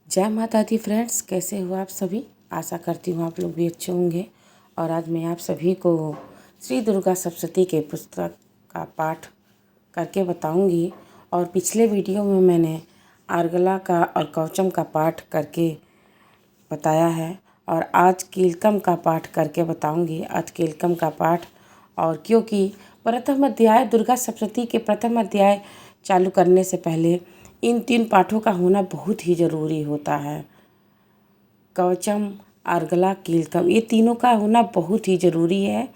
जय माता दी फ्रेंड्स, कैसे हो आप सभी। आशा करती हूँ आप लोग भी अच्छे होंगे। और आज मैं आप सभी को श्री दुर्गा सप्तशती के पुस्तक का पाठ करके बताऊंगी। और पिछले वीडियो में मैंने आर्गला का और कवचम का पाठ करके बताया है और आज कीलकम का पाठ करके बताऊंगी। आज कीलकम का पाठ, और क्योंकि प्रथम अध्याय दुर्गा सप्तशती के प्रथम अध्याय चालू करने से पहले इन 3 पाठों का होना बहुत ही ज़रूरी होता है। कवचम, अर्गला, कीलकम, ये तीनों का होना बहुत ही ज़रूरी है।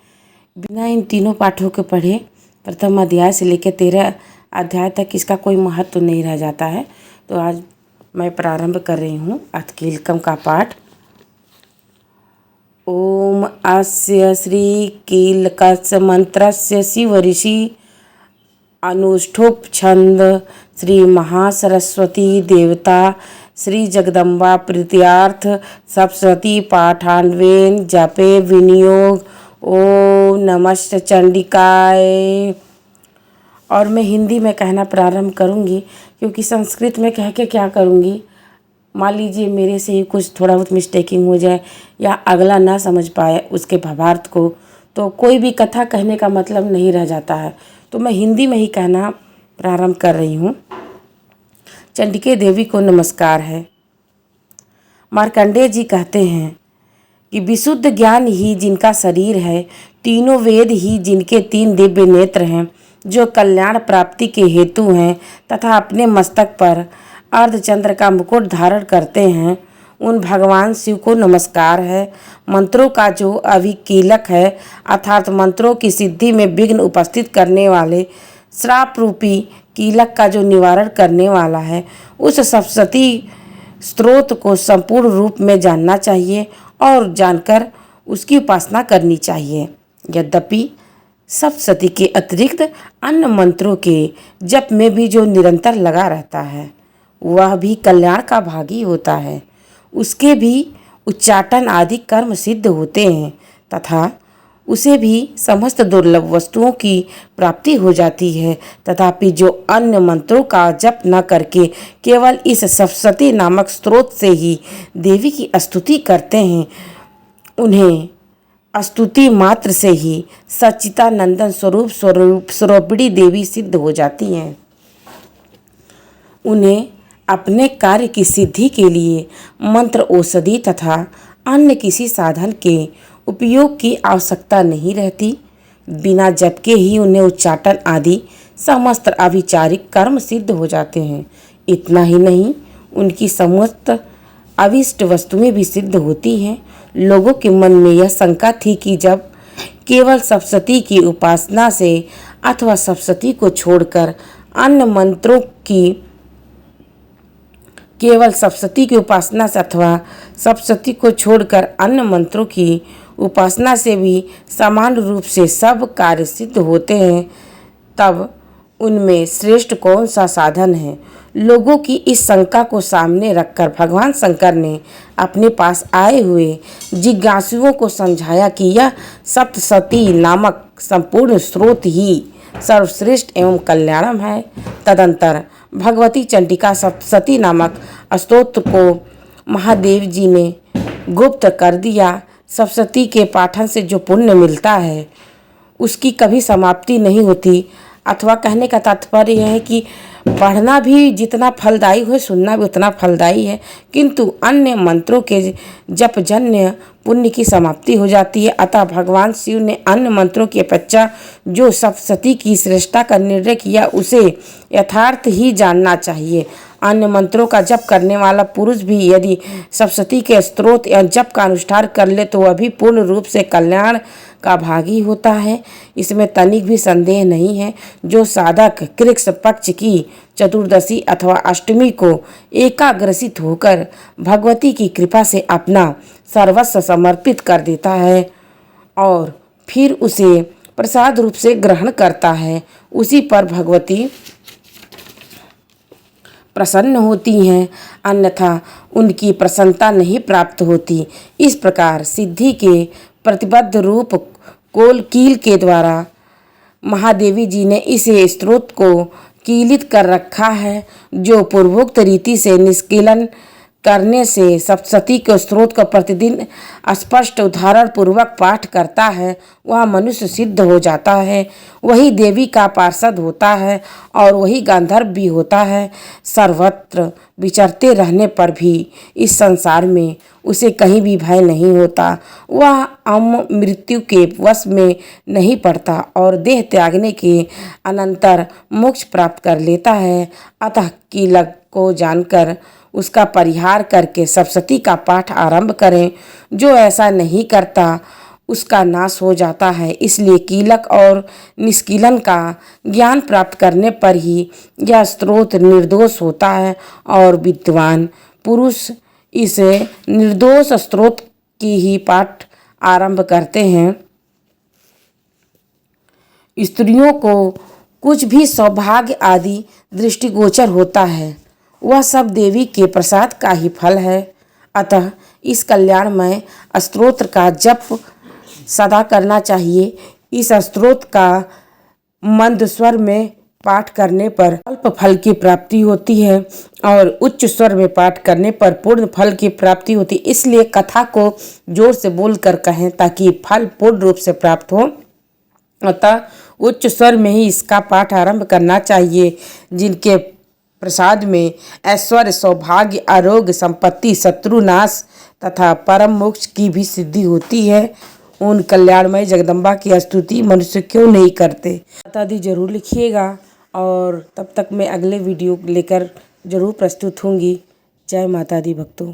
बिना इन तीनों पाठों के पढ़े प्रथम अध्याय से लेकर 13 अध्याय तक इसका कोई महत्व तो नहीं रह जाता है। तो आज मैं प्रारंभ कर रही हूँ आज कीलकम का पाठ। ओम अस्य श्री कीलकस्य मंत्रस्य शिव ऋषि अनुष्ठुप छंद श्री महासरस्वती देवता श्री जगदम्बा प्रीत्यार्थ सप्तशती पाठान्वेन जपे विनियोग। ओम नमः चंडिकाय। और मैं हिंदी में कहना प्रारंभ करूंगी, क्योंकि संस्कृत में कह के क्या करूंगी, मान लीजिए मेरे से ही कुछ थोड़ा बहुत मिस्टेकिंग हो जाए या अगला ना समझ पाए उसके भावार्थ को, तो कोई भी कथा कहने का मतलब नहीं रह जाता है। तो मैं हिंदी में ही कहना प्रारंभ कर रही हूँ। चंडिके देवी को नमस्कार है। मार्कंडेय जी कहते हैं कि विशुद्ध ज्ञान ही जिनका शरीर है, तीनों वेद ही जिनके 3 दिव्य नेत्र हैं, जो कल्याण प्राप्ति के हेतु हैं तथा अपने मस्तक पर अर्धचंद्र का मुकुट धारण करते हैं, उन भगवान शिव को नमस्कार है। मंत्रों का जो अभिकीलक है, अर्थात मंत्रों की सिद्धि में विघ्न उपस्थित करने वाले श्राप रूपी कीलक का जो निवारण करने वाला है, उस सप्तशती स्त्रोत को संपूर्ण रूप में जानना चाहिए और जानकर उसकी उपासना करनी चाहिए। यद्यपि सप्तशती के अतिरिक्त अन्य मंत्रों के जप में भी जो निरंतर लगा रहता है, वह भी कल्याण का भागी होता है। उसके भी उच्चाटन आदि कर्म सिद्ध होते हैं तथा उसे भी समस्त दुर्लभ वस्तुओं की प्राप्ति हो जाती है। तथापि जो अन्य मंत्रों का जप न करके केवल इस सप्तशती नामक स्त्रोत से ही देवी की स्तुति करते हैं, उन्हें स्तुति मात्र से ही सच्चिदानंदन स्वरूपिणी देवी सिद्ध हो जाती हैं। उन्हें अपने कार्य की सिद्धि के लिए मंत्र, औषधि तथा अन्य किसी साधन के उपयोग की आवश्यकता नहीं रहती। बिना जप के ही उन्हें उच्चाटन आदि समस्त अभिचारिक कर्म सिद्ध हो जाते हैं। इतना ही नहीं, उनकी समस्त अभिष्ट वस्तुएं भी सिद्ध होती हैं। लोगों के मन में यह शंका थी कि जब केवल सप्तशती की उपासना से अथवा सप्तशती को छोड़कर अन्य मंत्रों की केवल सप्तशती की उपासना से अथवा सप्तशती को छोड़कर अन्य मंत्रों की उपासना से भी समान रूप से सब कार्य सिद्ध होते हैं, तब उनमें श्रेष्ठ कौन सा साधन है। लोगों की इस शंका को सामने रखकर भगवान शंकर ने अपने पास आए हुए जिज्ञासुओं को समझाया कि यह सप्तशती नामक संपूर्ण स्रोत ही सर्वश्रेष्ठ एवं कल्याणम है। तदंतर भगवती चंडिका सप्तशती नामक स्तोत्र को महादेव जी ने गुप्त कर दिया। सप्तशती के पाठन से जो पुण्य मिलता है, उसकी कभी समाप्ति नहीं होती। अथवा कहने का तात्पर्य यह है कि पढ़ना भी जितना फलदायी हो, सुनना भी उतना फलदायी है, किंतु अन्य मंत्रों के जपजन्य पुण्य की समाप्ति हो जाती है। अतः भगवान शिव ने अन्य मंत्रों की अपेक्षा जो सप्तशती की श्रेष्ठता का निर्णय किया, उसे यथार्थ ही जानना चाहिए। अन्य मंत्रों का जप करने वाला पुरुष भी यदि सप्तशती के स्त्रोत या जप का अनुष्ठान कर ले, तो वह भी पूर्ण रूप से कल्याण का भागी होता है। इसमें तनिक भी संदेह नहीं है। जो साधक कृष्ण पक्ष की चतुर्दशी अथवा अष्टमी को एकाग्रसित होकर भगवती की कृपा से अपना सर्वस्व समर्पित कर देता है और फिर उसे प्रसाद रूप से ग्रहण करता है, उसी पर भगवती प्रसन्न होती हैं, अन्यथा उनकी प्रसन्नता नहीं प्राप्त होती। इस प्रकार सिद्धि के प्रतिबद्ध रूप कील के द्वारा महादेवी जी ने इस स्त्रोत को कीलित कर रखा है, जो पूर्वोक्त रीति से निष्कीलन करने से सप्तशती के स्त्रोत का प्रतिदिन स्पष्ट उदाहरण पूर्वक पाठ करता है वह मनुष्य सिद्ध हो जाता है, वही देवी का पार्षद होता है और वही गांधर्व भी होता है। सर्वत्र विचरते रहने पर भी इस संसार में उसे कहीं भी भय नहीं होता। वह मृत्यु के वश में नहीं पड़ता और देह त्यागने के अनंतर मोक्ष प्राप्त कर लेता है। अतः कीलक को जानकर उसका परिहार करके सप्तशती का पाठ आरंभ करें। जो ऐसा नहीं करता उसका नाश हो जाता है। इसलिए कीलक और निष्कीलन का ज्ञान प्राप्त करने पर ही यह स्त्रोत निर्दोष होता है और विद्वान पुरुष इस निर्दोष स्त्रोत की ही पाठ आरंभ करते हैं। स्त्रियों को कुछ भी सौभाग्य आदि दृष्टिगोचर होता है वह सब देवी के प्रसाद का ही फल है। अतः इस कल्याणमय स्तोत्र का जप सदा करना चाहिए। इस स्तोत्र का मंद स्वर में पाठ करने पर अल्प फल की प्राप्ति होती है और उच्च स्वर में पाठ करने पर पूर्ण फल की प्राप्ति होती है। इसलिए कथा को जोर से बोलकर कहें ताकि फल पूर्ण रूप से प्राप्त हो। अतः उच्च स्वर में ही इसका पाठ आरंभ करना चाहिए। जिनके प्रसाद में ऐश्वर्य, सौभाग्य, आरोग्य, संपत्ति, शत्रुनाश तथा परम मोक्ष की भी सिद्धि होती है, उन कल्याणमय जगदम्बा की स्तुति मनुष्य क्यों नहीं करते। माता दी जरूर लिखिएगा और तब तक मैं अगले वीडियो लेकर जरूर प्रस्तुत होंगी। जय माता दी भक्तों।